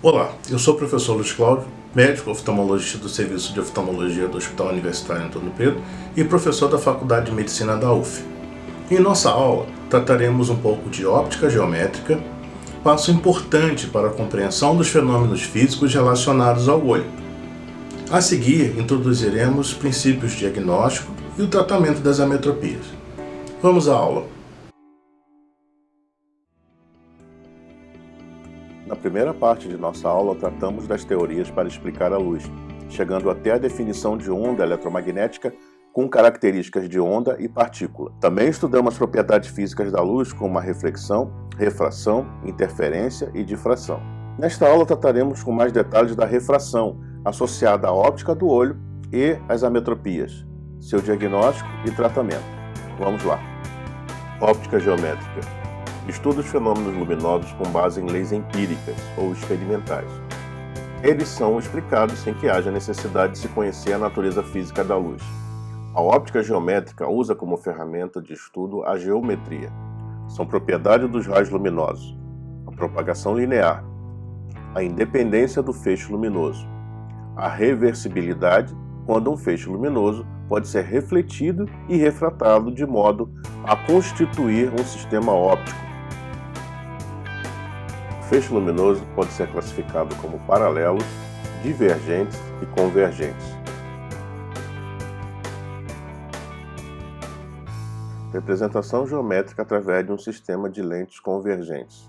Olá, eu sou o professor Luiz Cláudio, médico oftalmologista do Serviço de Oftalmologia do Hospital Universitário Antônio Pedro e professor da Faculdade de Medicina da UF. Em nossa aula, trataremos um pouco de óptica geométrica, passo importante para a compreensão dos fenômenos físicos relacionados ao olho. A seguir, introduziremos princípios de diagnóstico e o tratamento das ametropias. Vamos à aula. Na primeira parte de nossa aula, tratamos das teorias para explicar a luz, chegando até a definição de onda eletromagnética com características de onda e partícula. Também estudamos as propriedades físicas da luz, como a reflexão, refração, interferência e difração. Nesta aula trataremos com mais detalhes da refração, associada à óptica do olho e às ametropias, seu diagnóstico e tratamento. Vamos lá. Óptica geométrica. Estuda os fenômenos luminosos com base em leis empíricas ou experimentais. Eles são explicados sem que haja necessidade de se conhecer a natureza física da luz. A óptica geométrica usa como ferramenta de estudo a geometria. São propriedades dos raios luminosos, a propagação linear, a independência do feixe luminoso, a reversibilidade, quando um feixe luminoso pode ser refletido e refratado de modo a constituir um sistema óptico. O feixe luminoso pode ser classificado como paralelos, divergentes e convergentes. Representação geométrica através de um sistema de lentes convergentes.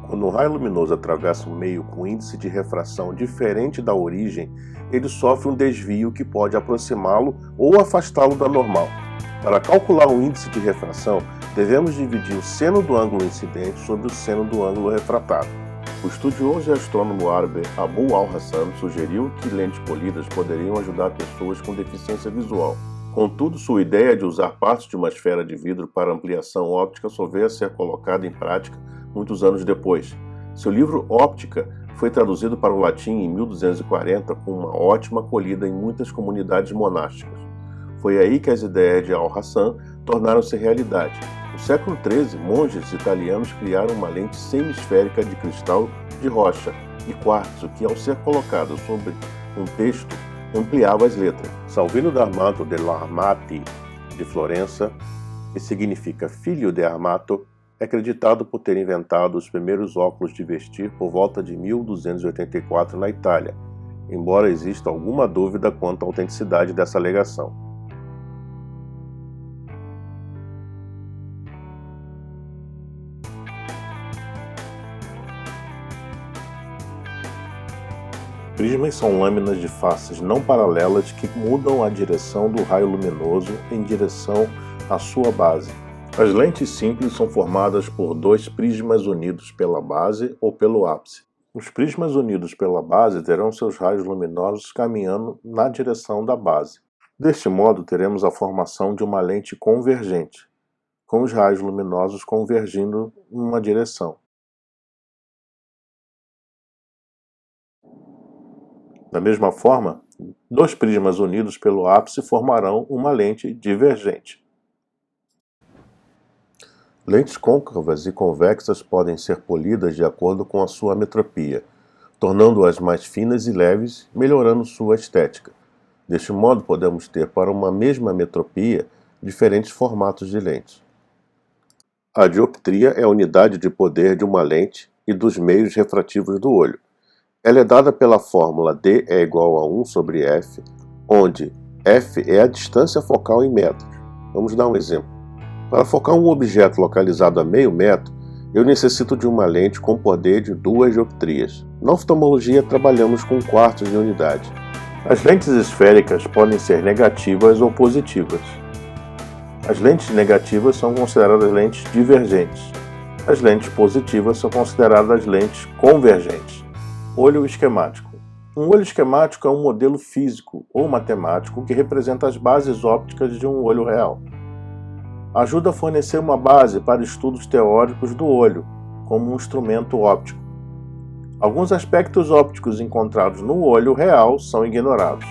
Quando um raio luminoso atravessa um meio com índice de refração diferente da origem, ele sofre um desvio que pode aproximá-lo ou afastá-lo da normal. Para calcular o índice de refração, devemos dividir o seno do ângulo incidente sobre o seno do ângulo refratado. O estudioso e astrônomo árabe Abu al-Hassan sugeriu que lentes polidas poderiam ajudar pessoas com deficiência visual. Contudo, sua ideia de usar partes de uma esfera de vidro para ampliação óptica só veio a ser colocada em prática muitos anos depois. Seu livro Óptica foi traduzido para o latim em 1240 com uma ótima acolhida em muitas comunidades monásticas. Foi aí que as ideias de Al-Hassan tornaram-se realidade. No século XIII, monges italianos criaram uma lente semisférica de cristal de rocha e quartzo que, ao ser colocada sobre um texto, ampliava as letras. Salvino d'Armato dell'Armati de Florença, que significa filho de Armato, é acreditado por ter inventado os primeiros óculos de vestir por volta de 1284 na Itália, embora exista alguma dúvida quanto à autenticidade dessa alegação. Prismas são lâminas de faces não paralelas que mudam a direção do raio luminoso em direção à sua base. As lentes simples são formadas por dois prismas unidos pela base ou pelo ápice. Os prismas unidos pela base terão seus raios luminosos caminhando na direção da base. Deste modo, teremos a formação de uma lente convergente, com os raios luminosos convergindo em uma direção. Da mesma forma, dois prismas unidos pelo ápice formarão uma lente divergente. Lentes côncavas e convexas podem ser polidas de acordo com a sua ametropia, tornando-as mais finas e leves, melhorando sua estética. Deste modo, podemos ter para uma mesma ametropia diferentes formatos de lentes. A dioptria é a unidade de poder de uma lente e dos meios refrativos do olho. Ela é dada pela fórmula D é igual a 1 sobre F, onde F é a distância focal em metros. Vamos dar um exemplo. Para focar um objeto localizado a meio metro, eu necessito de uma lente com poder de 2 dioptrias. Na oftalmologia, trabalhamos com quartos de unidade. As lentes esféricas podem ser negativas ou positivas. As lentes negativas são consideradas lentes divergentes. As lentes positivas são consideradas lentes convergentes. Olho esquemático. Um olho esquemático é um modelo físico ou matemático que representa as bases ópticas de um olho real. Ajuda a fornecer uma base para estudos teóricos do olho, como um instrumento óptico. Alguns aspectos ópticos encontrados no olho real são ignorados.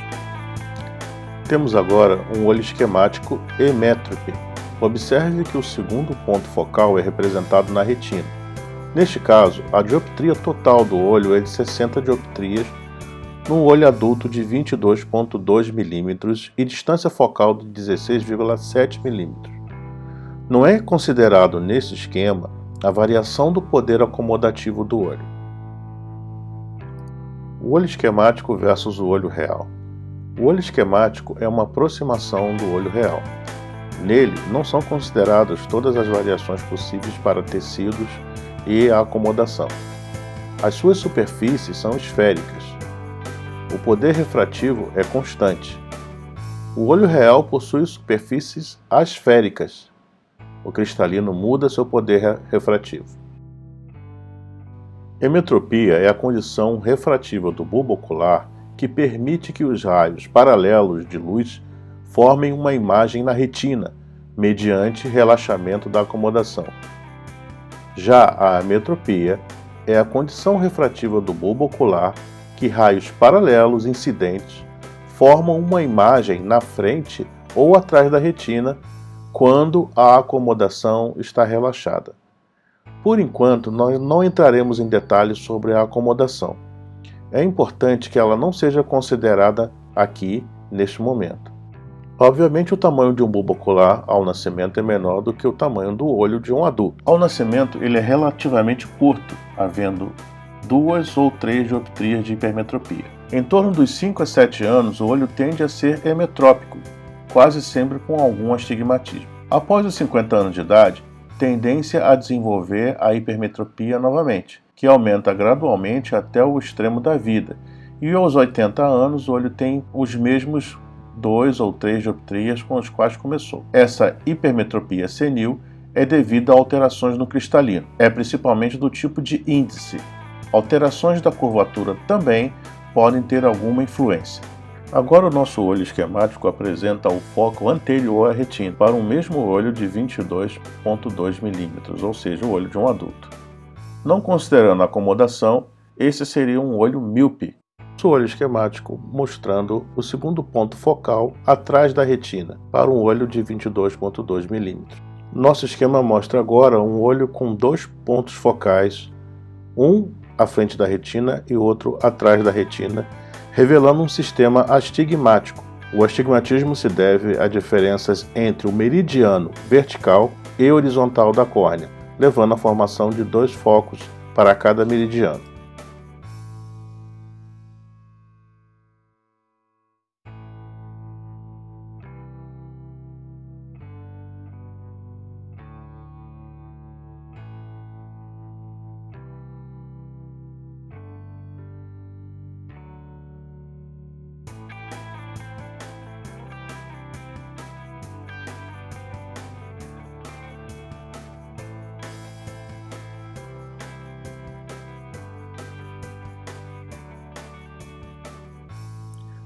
Temos agora um olho esquemático emétrope. Observe que o segundo ponto focal é representado na retina. Neste caso, a dioptria total do olho é de 60 dioptrias no olho adulto de 22,2 mm e distância focal de 16,7 mm. Não é considerado nesse esquema a variação do poder acomodativo do olho. O olho esquemático versus o olho real. O olho esquemático é uma aproximação do olho real. Nele, não são consideradas todas as variações possíveis para tecidos e a acomodação. As suas superfícies são esféricas. O poder refrativo é constante. O olho real possui superfícies asféricas. O cristalino muda seu poder refrativo. Emetropia é a condição refrativa do bulbo ocular que permite que os raios paralelos de luz formem uma imagem na retina, mediante relaxamento da acomodação. Já a ametropia é a condição refrativa do bulbo ocular que raios paralelos incidentes formam uma imagem na frente ou atrás da retina quando a acomodação está relaxada. Por enquanto, nós não entraremos em detalhes sobre a acomodação. É importante que ela não seja considerada aqui, neste momento. Obviamente, o tamanho de um bulbo ocular ao nascimento é menor do que o tamanho do olho de um adulto. Ao nascimento, ele é relativamente curto, havendo 2 ou 3 dioptrias de hipermetropia. Em torno dos 5 a 7 anos, o olho tende a ser emetrópico, quase sempre com algum astigmatismo. Após os 50 anos de idade, tendência a desenvolver a hipermetropia novamente, que aumenta gradualmente até o extremo da vida, e aos 80 anos o olho tem os mesmos 2 ou 3 dioptrias com os quais começou. Essa hipermetropia senil é devida a alterações no cristalino, é principalmente do tipo de índice. Alterações da curvatura também podem ter alguma influência. Agora o nosso olho esquemático apresenta o foco anterior à retina para um mesmo olho de 22,2 mm, ou seja, o olho de um adulto. Não considerando a acomodação, esse seria um olho míope. O olho esquemático mostrando o segundo ponto focal atrás da retina para um olho de 22,2 mm. Nosso esquema mostra agora um olho com 2 pontos focais, um à frente da retina e outro atrás da retina, revelando um sistema astigmático. O astigmatismo se deve a diferenças entre o meridiano vertical e horizontal da córnea, levando à formação de 2 focos para cada meridiano.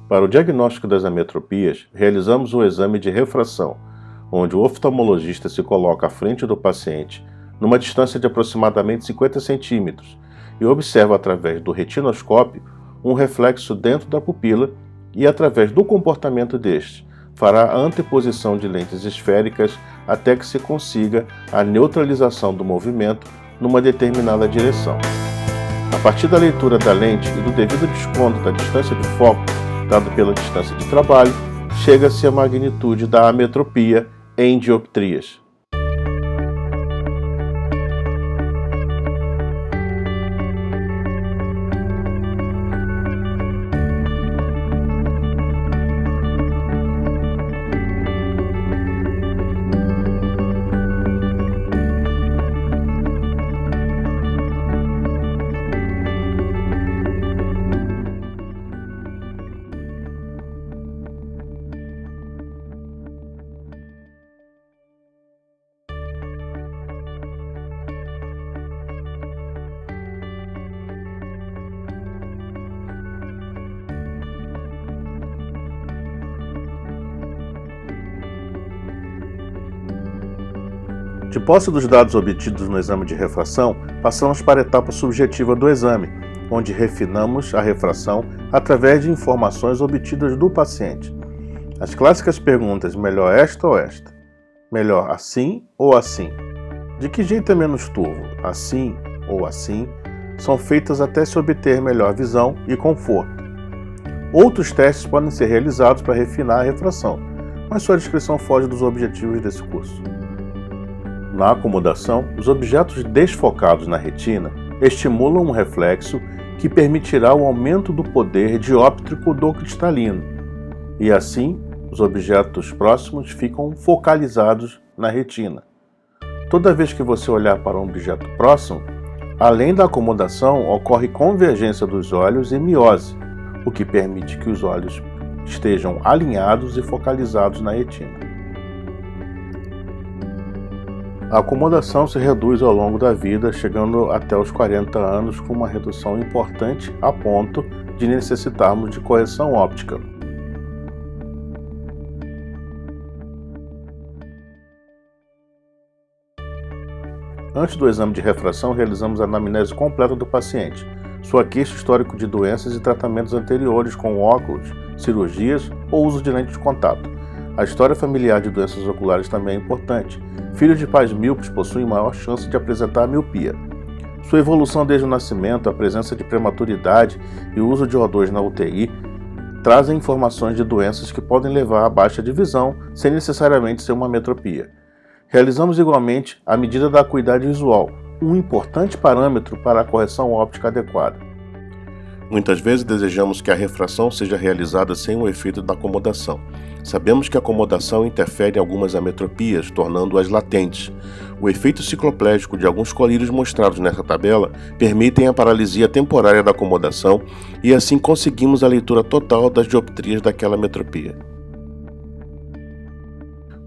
Para o diagnóstico das ametropias, realizamos o exame de refração, onde o oftalmologista se coloca à frente do paciente, numa distância de aproximadamente 50 cm, e observa através do retinoscópio um reflexo dentro da pupila e, através do comportamento deste, fará a anteposição de lentes esféricas até que se consiga a neutralização do movimento numa determinada direção. A partir da leitura da lente e do devido desconto da distância de foco, dado pela distância de trabalho, chega-se à magnitude da ametropia em dioptrias. De posse dos dados obtidos no exame de refração, passamos para a etapa subjetiva do exame, onde refinamos a refração através de informações obtidas do paciente. As clássicas perguntas melhor esta ou esta? Melhor assim ou assim? De que jeito é menos turvo? Assim ou assim? São feitas até se obter melhor visão e conforto. Outros testes podem ser realizados para refinar a refração, mas sua descrição foge dos objetivos desse curso. Na acomodação, os objetos desfocados na retina estimulam um reflexo que permitirá o aumento do poder dióptrico do cristalino, e assim os objetos próximos ficam focalizados na retina. Toda vez que você olhar para um objeto próximo, além da acomodação, ocorre convergência dos olhos e miose, o que permite que os olhos estejam alinhados e focalizados na retina. A acomodação se reduz ao longo da vida, chegando até os 40 anos com uma redução importante a ponto de necessitarmos de correção óptica. Antes do exame de refração, realizamos a anamnese completa do paciente, sua queixa, histórico de doenças e tratamentos anteriores com óculos, cirurgias ou uso de lente de contato. A história familiar de doenças oculares também é importante. Filhos de pais míopes possuem maior chance de apresentar miopia. Sua evolução desde o nascimento, a presença de prematuridade e o uso de O2 na UTI trazem informações de doenças que podem levar à baixa de visão sem necessariamente ser uma metropia. Realizamos igualmente a medida da acuidade visual, um importante parâmetro para a correção óptica adequada. Muitas vezes desejamos que a refração seja realizada sem o efeito da acomodação. Sabemos que a acomodação interfere em algumas ametropias, tornando-as latentes. O efeito cicloplégico de alguns colírios mostrados nessa tabela permitem a paralisia temporária da acomodação e assim conseguimos a leitura total das dioptrias daquela metropia.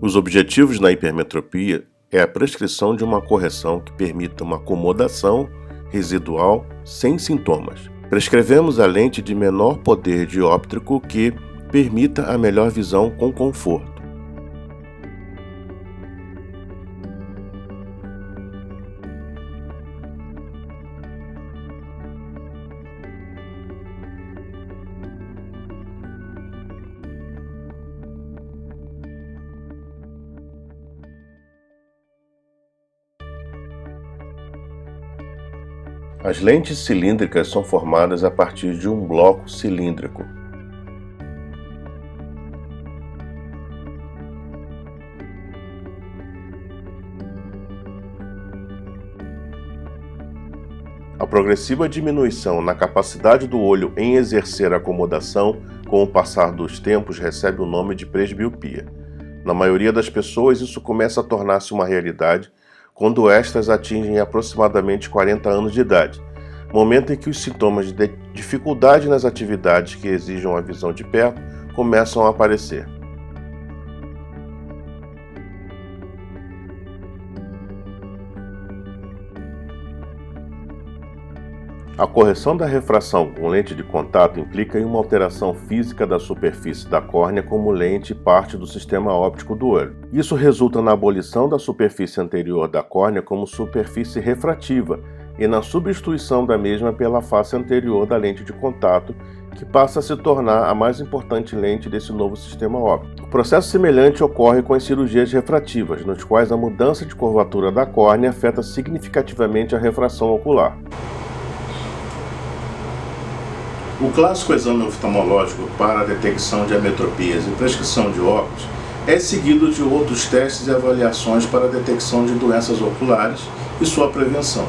Os objetivos na hipermetropia é a prescrição de uma correção que permita uma acomodação residual sem sintomas. Prescrevemos a lente de menor poder dióptrico que permita a melhor visão com conforto. As lentes cilíndricas são formadas a partir de um bloco cilíndrico. A progressiva diminuição na capacidade do olho em exercer a acomodação com o passar dos tempos recebe o nome de presbiopia. Na maioria das pessoas, isso começa a tornar-se uma realidade quando estas atingem aproximadamente 40 anos de idade, momento em que os sintomas de dificuldade nas atividades que exijam a visão de perto começam a aparecer. A correção da refração com lente de contato implica em uma alteração física da superfície da córnea como lente parte do sistema óptico do olho. Isso resulta na abolição da superfície anterior da córnea como superfície refrativa e na substituição da mesma pela face anterior da lente de contato, que passa a se tornar a mais importante lente desse novo sistema óptico. O processo semelhante ocorre com as cirurgias refrativas, nos quais a mudança de curvatura da córnea afeta significativamente a refração ocular. O clássico exame oftalmológico para a detecção de ametropias e prescrição de óculos é seguido de outros testes e avaliações para a detecção de doenças oculares e sua prevenção.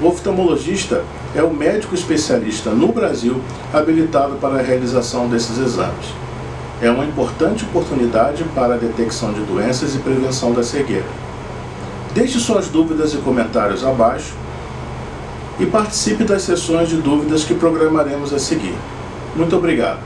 O oftalmologista é o médico especialista no Brasil habilitado para a realização desses exames. É uma importante oportunidade para a detecção de doenças e prevenção da cegueira. Deixe suas dúvidas e comentários abaixo e participe das sessões de dúvidas que programaremos a seguir. Muito obrigado!